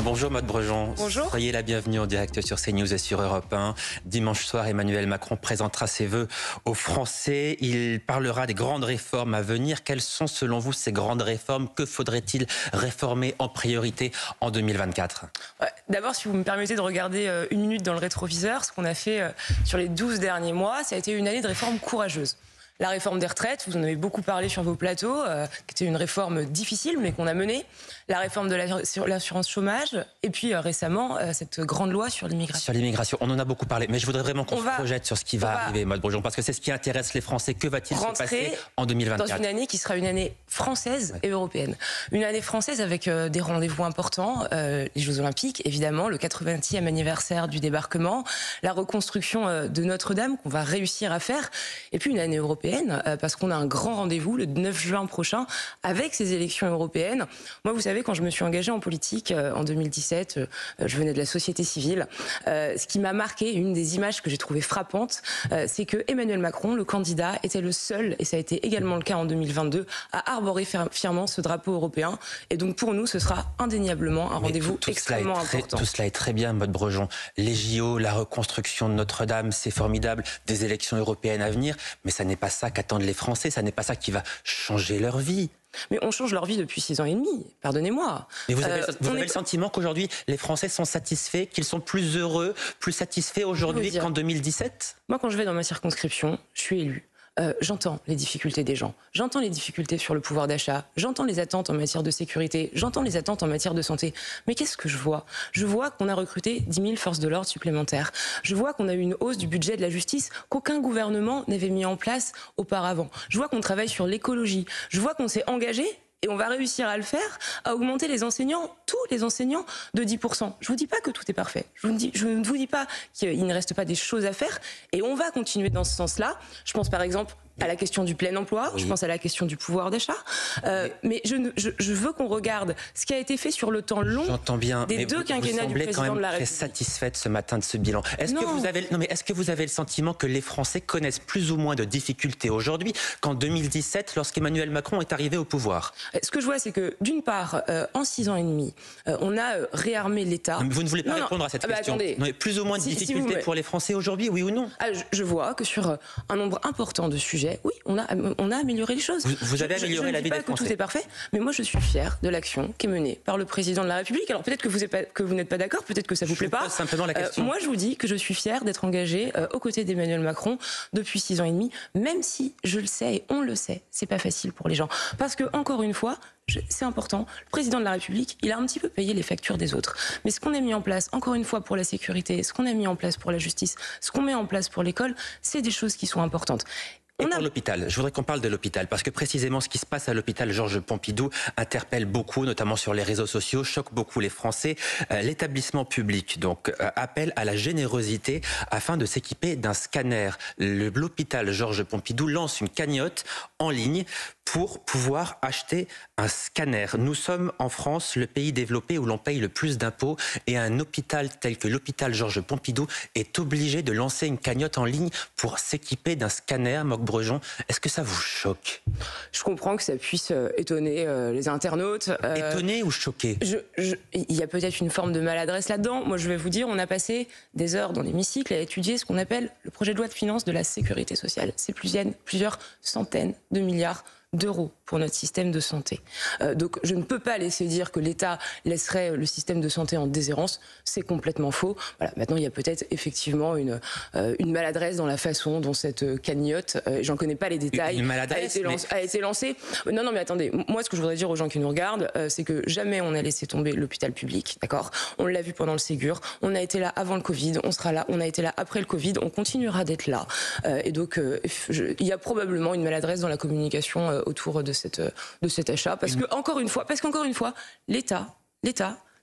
Bonjour Maude Brejon. Bonjour. Soyez la bienvenue en direct sur CNews et sur Europe 1. Dimanche soir, Emmanuel Macron présentera ses vœux aux Français. Il parlera des grandes réformes à venir. Quelles sont selon vous ces grandes réformes? Que faudrait-il réformer en priorité en 2024? D'abord, si vous me permettez de regarder une minute dans le rétroviseur, ce qu'on a fait sur les 12 derniers mois, ça a été une année de réformes courageuses. La réforme des retraites, vous en avez beaucoup parlé sur vos plateaux, qui était une réforme difficile, mais qu'on a menée. La réforme de l'assurance chômage, et puis récemment, cette grande loi sur l'immigration. Sur l'immigration, on en a beaucoup parlé, mais je voudrais vraiment qu'on se projette sur ce qui va arriver, Maude Brejon, parce que c'est ce qui intéresse les Français. Que va-t-il se passer en 2024 ? Dans une année qui sera une année française et européenne. Une année française avec des rendez-vous importants, les Jeux Olympiques, évidemment, le 80e anniversaire du débarquement, la reconstruction de Notre-Dame qu'on va réussir à faire, et puis une année européenne, parce qu'on a un grand rendez-vous le 9 juin prochain avec ces élections européennes. Moi, vous savez, quand je me suis engagée en politique en 2017, je venais de la société civile. Ce qui m'a marqué, une des images que j'ai trouvées frappantes, c'est que Emmanuel Macron, le candidat, était le seul, et ça a été également le cas en 2022, à arborer fièrement ce drapeau européen. Et donc pour nous, ce sera indéniablement un rendez-vous extrêmement important. Tout cela est très bien, Maude Brejon. Les JO, la reconstruction de Notre-Dame, c'est formidable. Des élections européennes à venir, mais ça n'est pas ça qu'attendent les Français. Ça n'est pas ça qui va changer leur vie. Mais on change leur vie depuis 6 ans et demi, pardonnez-moi. Mais vous avez le sentiment qu'aujourd'hui, les Français sont satisfaits, qu'ils sont plus heureux, plus satisfaits aujourd'hui qu'en 2017 ? Moi, quand je vais dans ma circonscription, je suis élu. J'entends les difficultés des gens, j'entends les difficultés sur le pouvoir d'achat, j'entends les attentes en matière de sécurité, j'entends les attentes en matière de santé. Mais qu'est-ce que je vois ? Je vois qu'on a recruté 10 000 forces de l'ordre supplémentaires. Je vois qu'on a eu une hausse du budget de la justice qu'aucun gouvernement n'avait mis en place auparavant. Je vois qu'on travaille sur l'écologie. Je vois qu'on s'est engagé, et on va réussir à le faire, à augmenter les enseignants, tous les enseignants, de 10%. Je ne vous dis pas que tout est parfait. Je ne vous dis pas qu'il ne reste pas des choses à faire. Et on va continuer dans ce sens-là. Je pense par exemple à la question du plein emploi, je pense à la question du pouvoir d'achat. Mais je veux qu'on regarde ce qui a été fait sur le temps long des deux quinquennats du président de la République. Vous semblez quand même très satisfaite ce matin de ce bilan. Est-ce que vous avez le sentiment que les Français connaissent plus ou moins de difficultés aujourd'hui qu'en 2017, lorsqu'Emmanuel Macron est arrivé au pouvoir ? Ce que je vois, c'est que d'une part, en 6 ans et demi, on a réarmé l'État. Vous ne voulez pas répondre à cette question. Plus ou moins de difficultés pour les Français aujourd'hui, oui ou non ? Je vois que sur un nombre important de sujets, oui, on a amélioré les choses. Vous avez amélioré la vie des Français. Je ne dis pas que tout est parfait, mais moi je suis fière de l'action qui est menée par le président de la République. Alors peut-être que vous n'êtes pas d'accord, peut-être que ça vous plaît pas. Simplement la question. Moi je vous dis que je suis fière d'être engagée aux côtés d'Emmanuel Macron depuis 6 ans et demi, même si je le sais et on le sait, c'est pas facile pour les gens. Parce que encore une fois, c'est important, le président de la République, il a un petit peu payé les factures des autres. Mais ce qu'on a mis en place, encore une fois, pour la sécurité, ce qu'on a mis en place pour la justice, ce qu'on met en place pour l'école, c'est des choses qui sont importantes. Et pour l'hôpital, je voudrais qu'on parle de l'hôpital, parce que précisément ce qui se passe à l'hôpital Georges Pompidou interpelle beaucoup, notamment sur les réseaux sociaux, choque beaucoup les Français. L'établissement public donc appelle à la générosité afin de s'équiper d'un scanner. L'hôpital Georges Pompidou lance une cagnotte en ligne pour pouvoir acheter un scanner. Nous sommes en France le pays développé où l'on paye le plus d'impôts, et un hôpital tel que l'hôpital Georges Pompidou est obligé de lancer une cagnotte en ligne pour s'équiper d'un scanner. Maude Brejon, est-ce que ça vous choque ? Je comprends que ça puisse étonner les internautes. Étonner ou choquer ? Il y a peut-être une forme de maladresse là-dedans. Moi, je vais vous dire, on a passé des heures dans l'hémicycle à étudier ce qu'on appelle le projet de loi de finances de la sécurité sociale. C'est plusieurs centaines de milliards d'euros pour notre système de santé. Donc je ne peux pas laisser dire que l'État laisserait le système de santé en déshérence, c'est complètement faux. Voilà, maintenant il y a peut-être effectivement une maladresse dans la façon dont cette cagnotte, j'en connais pas les détails, a été lancée. Non mais attendez, moi ce que je voudrais dire aux gens qui nous regardent, c'est que jamais on a laissé tomber l'hôpital public, d'accord ? On l'a vu pendant le Ségur, on a été là avant le Covid, on sera là, on a été là après le Covid, on continuera d'être là. Et donc il y a probablement une maladresse dans la communication autour de cet achat, parce qu'encore une fois, l'État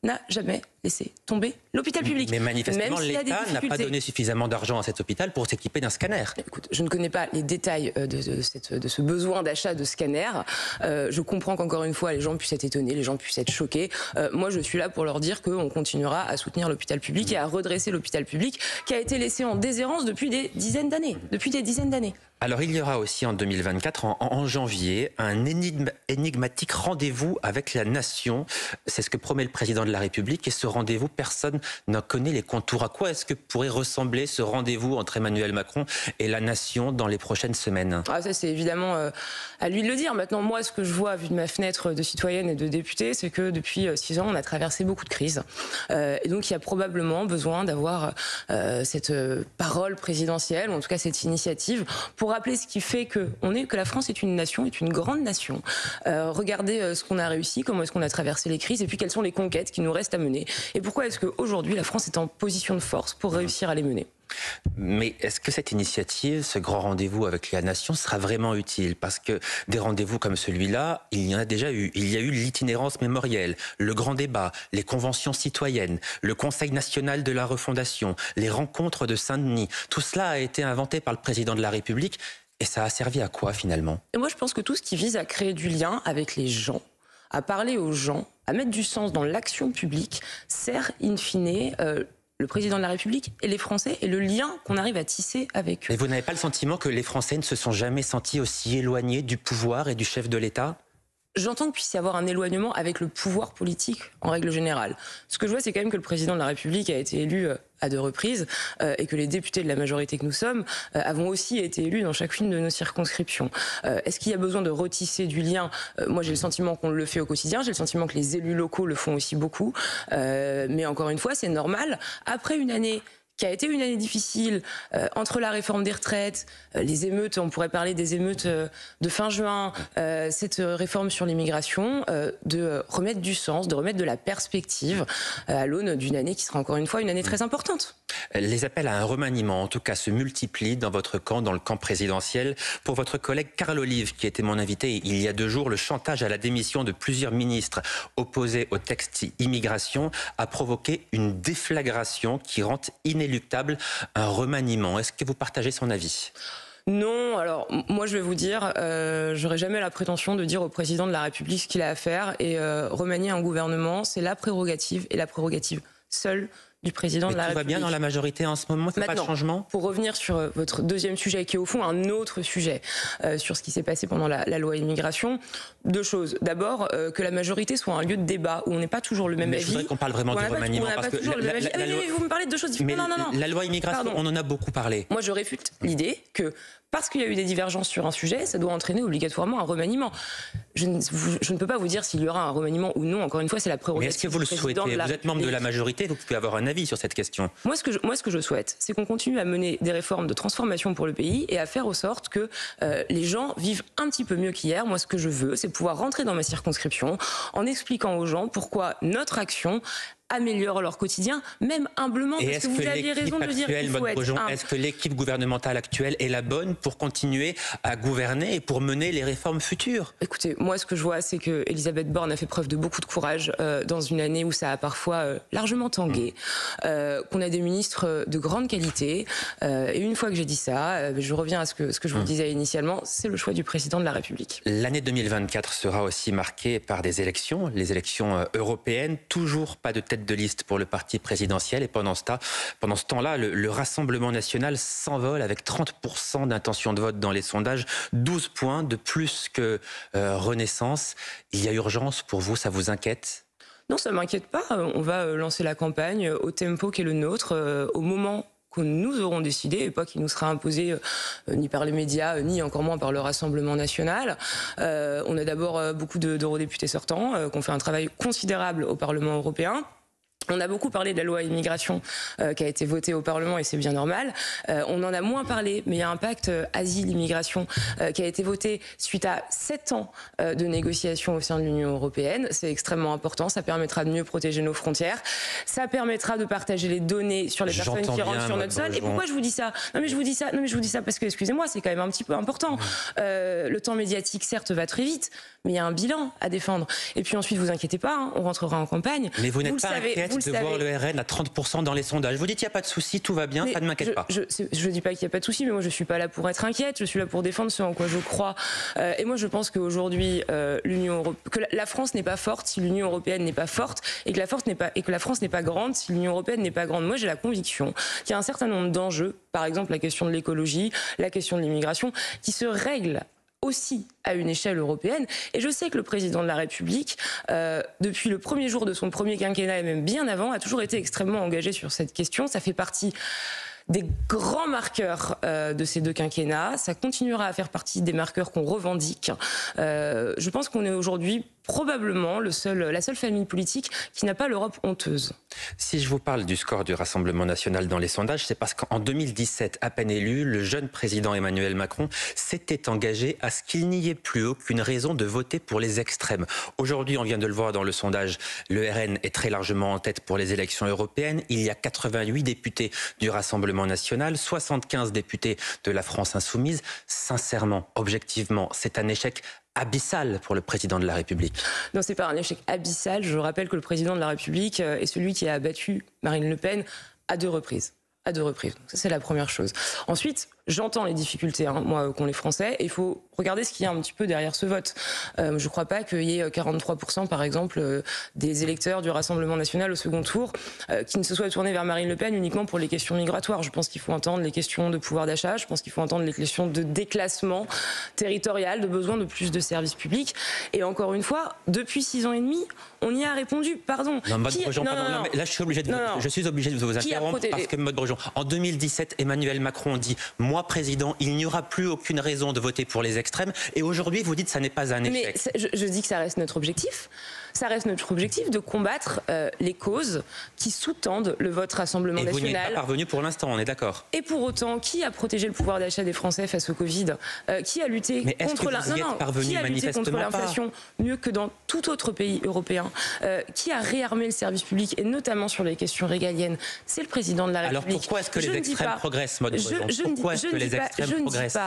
n'a jamais laissé tomber l'hôpital public. Mais manifestement, l'État n'a pas donné suffisamment d'argent à cet hôpital pour s'équiper d'un scanner. Écoute, je ne connais pas les détails de ce besoin d'achat de scanner. Je comprends qu'encore une fois, les gens puissent être étonnés, les gens puissent être choqués. Moi, je suis là pour leur dire qu'on continuera à soutenir l'hôpital public et à redresser l'hôpital public qui a été laissé en déshérence depuis des dizaines d'années. Alors il y aura aussi en 2024, en janvier, un énigmatique rendez-vous avec la nation. C'est ce que promet le président de la République et ce rendez-vous, personne n'en connaît les contours. À quoi est-ce que pourrait ressembler ce rendez-vous entre Emmanuel Macron et la nation dans les prochaines semaines? Ça c'est évidemment à lui de le dire. Maintenant, moi, ce que je vois, vu de ma fenêtre de citoyenne et de députée, c'est que depuis 6 ans, on a traversé beaucoup de crises. Et donc il y a probablement besoin d'avoir cette parole présidentielle, ou en tout cas cette initiative, pour rappeler ce qui fait que la France est une nation, est une grande nation. Regardez ce qu'on a réussi, comment est-ce qu'on a traversé les crises, et puis quelles sont les conquêtes qui nous restent à mener. Et pourquoi est-ce qu'aujourd'hui la France est en position de force pour réussir à les mener. Mais est-ce que cette initiative, ce grand rendez-vous avec la nation sera vraiment utile? Parce que des rendez-vous comme celui-là, il y en a déjà eu. Il y a eu l'itinérance mémorielle, le grand débat, les conventions citoyennes, le Conseil national de la refondation, les rencontres de Saint-Denis. Tout cela a été inventé par le président de la République. Et ça a servi à quoi finalement? Et moi je pense que tout ce qui vise à créer du lien avec les gens, à parler aux gens, à mettre du sens dans l'action publique, sert in fine le président de la République et les Français et le lien qu'on arrive à tisser avec eux. Mais vous n'avez pas le sentiment que les Français ne se sont jamais sentis aussi éloignés du pouvoir et du chef de l'État? J'entends qu'il puisse y avoir un éloignement avec le pouvoir politique en règle générale. Ce que je vois, c'est quand même que le président de la République a été élu à 2 reprises et que les députés de la majorité que nous sommes avons aussi été élus dans chacune de nos circonscriptions. Est-ce qu'il y a besoin de retisser du lien? Moi, j'ai le sentiment qu'on le fait au quotidien. J'ai le sentiment que les élus locaux le font aussi beaucoup. Mais encore une fois, c'est normal. Après une année qui a été une année difficile, entre la réforme des retraites, les émeutes, on pourrait parler des émeutes de fin juin, cette réforme sur l'immigration, de remettre du sens, de remettre de la perspective à l'aune d'une année qui sera encore une fois une année très importante. Les appels à un remaniement, en tout cas, se multiplient dans votre camp, dans le camp présidentiel. Pour votre collègue Carl Olive, qui était mon invité il y a 2 jours, le chantage à la démission de plusieurs ministres opposés au texte immigration a provoqué une déflagration qui rend inéluctable un remaniement. Est-ce que vous partagez son avis ? Non, alors moi je vais vous dire, j'aurais jamais la prétention de dire au président de la République ce qu'il a à faire et remanier un gouvernement, c'est la prérogative et la prérogative seule du président de la République. Tout va bien dans la majorité en ce moment, il n'y a pas de changement? Pour revenir sur votre deuxième sujet, qui est au fond un autre sujet, sur ce qui s'est passé pendant la loi immigration, 2 choses. D'abord, que la majorité soit un lieu de débat où on n'est pas toujours le même avis. Je voudrais qu'on parle vraiment du remaniement. Parce que vous me parlez de 2 choses différentes. Non. La loi immigration, on en a beaucoup parlé. Moi, je réfute l'idée que parce qu'il y a eu des divergences sur un sujet, ça doit entraîner obligatoirement un remaniement. Je ne peux pas vous dire s'il y aura un remaniement ou non. Encore une fois, c'est la prérogative. Mais est-ce que vous le souhaitez? Vous êtes membre de la majorité, vous pouvez avoir un avis sur cette question. Moi, ce que je souhaite, c'est qu'on continue à mener des réformes de transformation pour le pays et à faire en sorte que les gens vivent un petit peu mieux qu'hier. Moi, ce que je veux, c'est pouvoir rentrer dans ma circonscription en expliquant aux gens pourquoi notre action améliorent leur quotidien, même humblement, parce que vous aviez raison de le dire. Est-ce que l'équipe gouvernementale actuelle est la bonne pour continuer à gouverner et pour mener les réformes futures? Écoutez, moi ce que je vois, c'est que Elisabeth Borne a fait preuve de beaucoup de courage dans une année où ça a parfois largement tangué, qu'on a des ministres de grande qualité, et une fois que j'ai dit ça, je reviens à ce que je vous disais initialement, c'est le choix du président de la République. L'année 2024 sera aussi marquée par des élections, les élections européennes, toujours pas de tête de liste pour le parti présidentiel, et pendant ce temps-là, le Rassemblement national s'envole avec 30% d'intention de vote dans les sondages, 12 points de plus que Renaissance. Il y a urgence pour vous, ça vous inquiète? Non, ça m'inquiète pas. On va lancer la campagne au tempo qui est le nôtre, au moment que nous aurons décidé, et pas qui nous sera imposé ni par les médias, ni encore moins par le Rassemblement national. On a d'abord beaucoup d'eurodéputés sortants qui ont fait un travail considérable au Parlement européen. On a beaucoup parlé de la loi immigration qui a été votée au Parlement et c'est bien normal. On en a moins parlé, mais il y a un pacte asile-immigration qui a été voté suite à 7 ans de négociations au sein de l'Union européenne. C'est extrêmement important, ça permettra de mieux protéger nos frontières, ça permettra de partager les données sur les personnes qui rentrent sur notre sol. Et pourquoi je vous dis ça? Non mais je vous dis ça parce que, excusez-moi, c'est quand même un petit peu important. Le temps médiatique, certes, va très vite, mais il y a un bilan à défendre. Et puis ensuite, vous inquiétez pas, on rentrera en campagne. Mais vous n'êtes pas inquiète le de savez. voir le RN à 30% dans les sondages. Vous dites il n'y a pas de souci, tout va bien, ça ne m'inquiète pas. Je ne dis pas qu'il n'y a pas de souci, mais moi je ne suis pas là pour être inquiète, je suis là pour défendre ce en quoi je crois. Et moi je pense qu'aujourd'hui, que la France n'est pas forte si l'Union européenne n'est pas forte, et que la France n'est pas grande si l'Union européenne n'est pas grande. Moi j'ai la conviction qu'il y a un certain nombre d'enjeux, par exemple la question de l'écologie, la question de l'immigration, qui se règlent aussi à une échelle européenne. Et je sais que le président de la République, depuis le premier jour de son premier quinquennat et même bien avant, a toujours été extrêmement engagé sur cette question. Ça fait partie des grands marqueurs de ces deux quinquennats. Ça continuera à faire partie des marqueurs qu'on revendique. Je pense qu'on est aujourd'hui probablement la seule famille politique qui n'a pas l'Europe honteuse. Si je vous parle du score du Rassemblement national dans les sondages, c'est parce qu'en 2017, à peine élu, le jeune président Emmanuel Macron s'était engagé à ce qu'il n'y ait plus aucune raison de voter pour les extrêmes. Aujourd'hui, on vient de le voir dans le sondage, le RN est très largement en tête pour les élections européennes. Il y a 88 députés du Rassemblement national, 75 députés de la France insoumise. Sincèrement, objectivement, c'est un échec abyssal pour le président de la République. Non, c'est pas un échec abyssal. Je rappelle que le président de la République est celui qui a abattu Marine Le Pen à 2 reprises. À 2 reprises. Donc ça, c'est la première chose. Ensuite, j'entends les difficultés, moi, qu'ont les Français. Et il faut regarder ce qu'il y a un petit peu derrière ce vote. Je ne crois pas qu'il y ait 43%, par exemple, des électeurs du Rassemblement national au second tour qui ne se soient tournés vers Marine Le Pen uniquement pour les questions migratoires. Je pense qu'il faut entendre les questions de pouvoir d'achat. Je pense qu'il faut entendre les questions de déclassement territorial, de besoin de plus de services publics. Et encore une fois, depuis 6 ans et demi, on y a répondu. Pardon. Non, Maud Brejon, pardon. Là, je suis obligé de vous interrompre parce que Maud Brejon, en 2017, Emmanuel Macron dit « Moi, président, il n'y aura plus aucune raison de voter pour les extrêmes ». Et aujourd'hui, vous dites que ça n'est pas un échec. Mais je dis que ça reste notre objectif. Ça reste notre objectif de combattre les causes qui sous-tendent le vote Rassemblement national. Et vous n'y êtes pas parvenu pour l'instant, on est d'accord. Et pour autant, qui a protégé le pouvoir d'achat des Français face au Covid ? Qui a lutté contre l'inflation mieux que dans tout autre pays européen ? Qui a réarmé le service public, et notamment sur les questions régaliennes ? C'est le président de la République. Alors pourquoi est-ce que les extrêmes progressent, Maud Brejon ? Pourquoi est-ce que les extrêmes progressent ?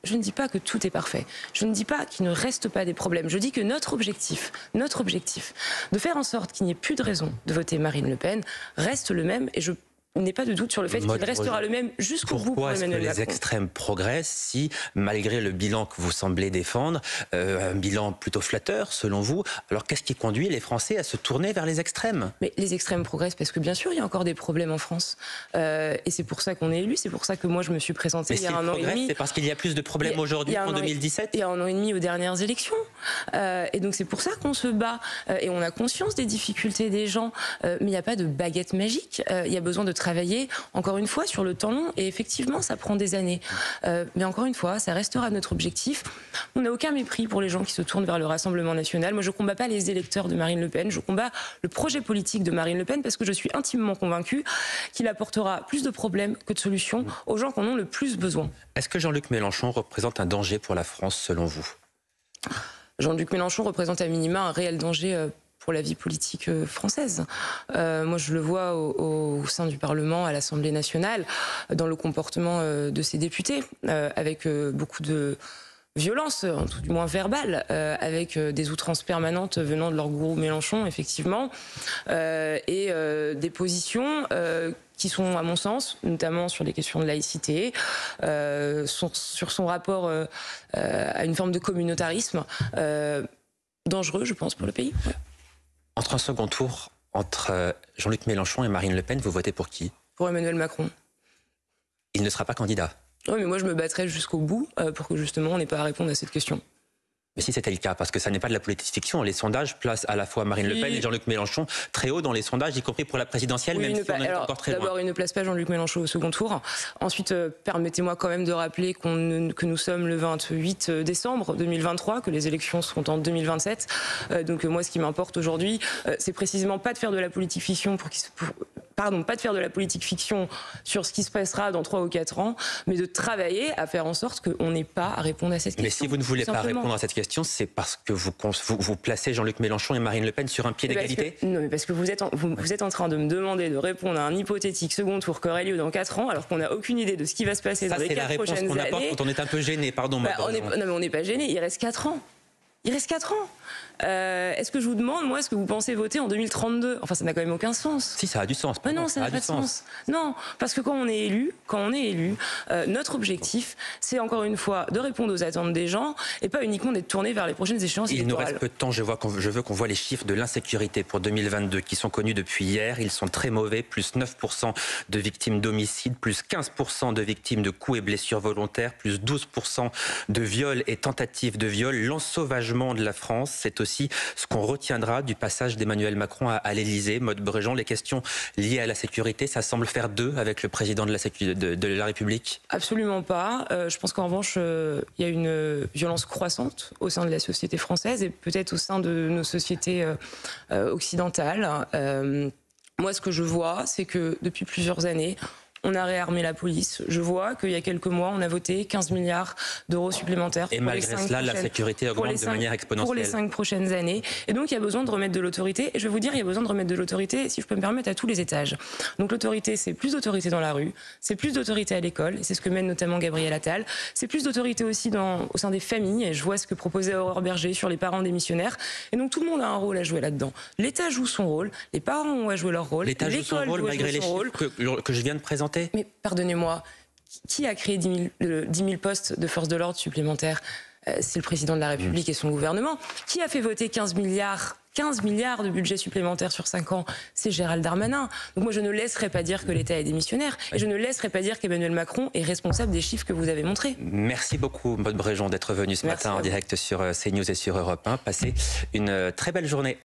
Je ne dis pas que tout est parfait. Je ne dis pas qu'il ne reste pas des problèmes. Je dis que notre objectif, de faire en sorte qu'il n'y ait plus de raison de voter Marine Le Pen, reste le même. Et je n'ai pas de doute sur le fait qu'il restera le même jusqu'au bout pour Emmanuel Macron. Pourquoi est-ce que les extrêmes progressent si, malgré le bilan que vous semblez défendre, un bilan plutôt flatteur selon vous, alors qu'est-ce qui conduit les Français à se tourner vers les extrêmes ? Mais les extrêmes progressent parce que bien sûr il y a encore des problèmes en France. Et c'est pour ça qu'on est élu, c'est pour ça que moi je me suis présentée il y a un an et demi. C'est parce qu'il y a plus de problèmes aujourd'hui qu'en 2017 ? Il y a un an et demi aux dernières élections. Et donc c'est pour ça qu'on se bat. Et on a conscience des difficultés des gens. Mais il n'y a pas de baguette magique. Il y a besoin de travailler, encore une fois, sur le temps long. Et effectivement, ça prend des années. Mais encore une fois, ça restera notre objectif. On n'a aucun mépris pour les gens qui se tournent vers le Rassemblement national. Moi, je ne combats pas les électeurs de Marine Le Pen. Je combats le projet politique de Marine Le Pen parce que je suis intimement convaincue qu'il apportera plus de problèmes que de solutions aux gens qui en ont le plus besoin. Est-ce que Jean-Luc Mélenchon représente un danger pour la France, selon vous ? Jean-Luc Mélenchon représente à minima un réel danger pour la vie politique française. Moi, je le vois au sein du Parlement, à l'Assemblée nationale, dans le comportement de ses députés, avec beaucoup de violence, tout du moins verbale, avec des outrances permanentes venant de leur gourou Mélenchon, effectivement, et des positions qui sont, à mon sens, notamment sur les questions de laïcité, sur son rapport à une forme de communautarisme, dangereux, je pense, pour le pays. Ouais. Entre un second tour, entre Jean-Luc Mélenchon et Marine Le Pen, vous votez pour qui ? Pour Emmanuel Macron. Il ne sera pas candidat. Oui, mais moi je me battrai jusqu'au bout pour que justement on n'ait pas à répondre à cette question. Mais si c'était le cas, parce que ça n'est pas de la politique fiction, les sondages placent à la fois Marine Le Pen et Jean-Luc Mélenchon très haut dans les sondages, y compris pour la présidentielle, même si on en est encore très loin. D'abord, il ne place pas Jean-Luc Mélenchon au second tour. Ensuite, permettez-moi quand même de rappeler que nous sommes le 28 décembre 2023, que les élections seront en 2027. Donc moi, ce qui m'importe aujourd'hui, c'est précisément pas de faire de la politique fiction pas de faire de la politique fiction sur ce qui se passera dans 3 ou 4 ans, mais de travailler à faire en sorte qu'on n'ait pas à répondre à cette question. Mais si vous ne voulez pas répondre à cette question, c'est parce que vous placez Jean-Luc Mélenchon et Marine Le Pen sur un pied d'égalité ? Non, mais parce que vous êtes en train de me demander de répondre à un hypothétique second tour qui aurait lieu dans 4 ans, alors qu'on n'a aucune idée de ce qui va se passer dans les 4 prochaines années. Ça, c'est la réponse qu'on apporte quand on est un peu gêné, pardon. Non, mais on n'est pas gêné, il reste 4 ans. Il reste 4 ans. Est-ce que je vous demande, moi, est-ce que vous pensez voter en 2032? Enfin, ça n'a quand même aucun sens. Si, ça a du sens. Mais non, ça n'a pas de sens. Non, parce que quand on est élu, notre objectif, c'est encore une fois de répondre aux attentes des gens et pas uniquement d'être tourné vers les prochaines échéances électorales. Il nous reste peu de temps. Je veux qu'on voit les chiffres de l'insécurité pour 2022 qui sont connus depuis hier. Ils sont très mauvais. Plus 9% de victimes d'homicide, plus 15% de victimes de coups et blessures volontaires, plus 12% de viols et tentatives de viol. L'ensauvagement de la France, c'est aussi ce qu'on retiendra du passage d'Emmanuel Macron à l'Élysée. Maude Bréjon, les questions liées à la sécurité, ça semble faire deux avec le président de la République? Absolument pas. Je pense qu'en revanche, il y a une violence croissante au sein de la société française et peut-être au sein de nos sociétés occidentales. Moi, ce que je vois, c'est que depuis plusieurs années, on a réarmé la police. Je vois qu'il y a quelques mois, on a voté 15 milliards d'euros supplémentaires. Et malgré cela, la sécurité augmente de manière exponentielle. Pour les 5 prochaines années. Et donc, il y a besoin de remettre de l'autorité. Et je vais vous dire, il y a besoin de remettre de l'autorité, si je peux me permettre, à tous les étages. Donc, l'autorité, c'est plus d'autorité dans la rue, c'est plus d'autorité à l'école, et c'est ce que mène notamment Gabriel Attal. C'est plus d'autorité aussi au sein des familles. Et je vois ce que proposait Aurore Berger sur les parents démissionnaires. Et donc, tout le monde a un rôle à jouer là-dedans. L'État joue son rôle, les parents ont à jouer leur rôle. L'État joue son rôle malgré les chiffres que je viens de présenter. Mais pardonnez-moi, qui a créé 10 000 postes de force de l'ordre supplémentaires? C'est le président de la République et son gouvernement. Qui a fait voter 15 milliards de budget supplémentaire sur 5 ans? C'est Gérald Darmanin. Donc moi, je ne laisserai pas dire que l'État est démissionnaire. Et je ne laisserai pas dire qu'Emmanuel Macron est responsable des chiffres que vous avez montrés. Merci beaucoup, Maude Bréjon, d'être venue ce matin en direct sur CNews et sur Europe 1. Passez une très belle journée.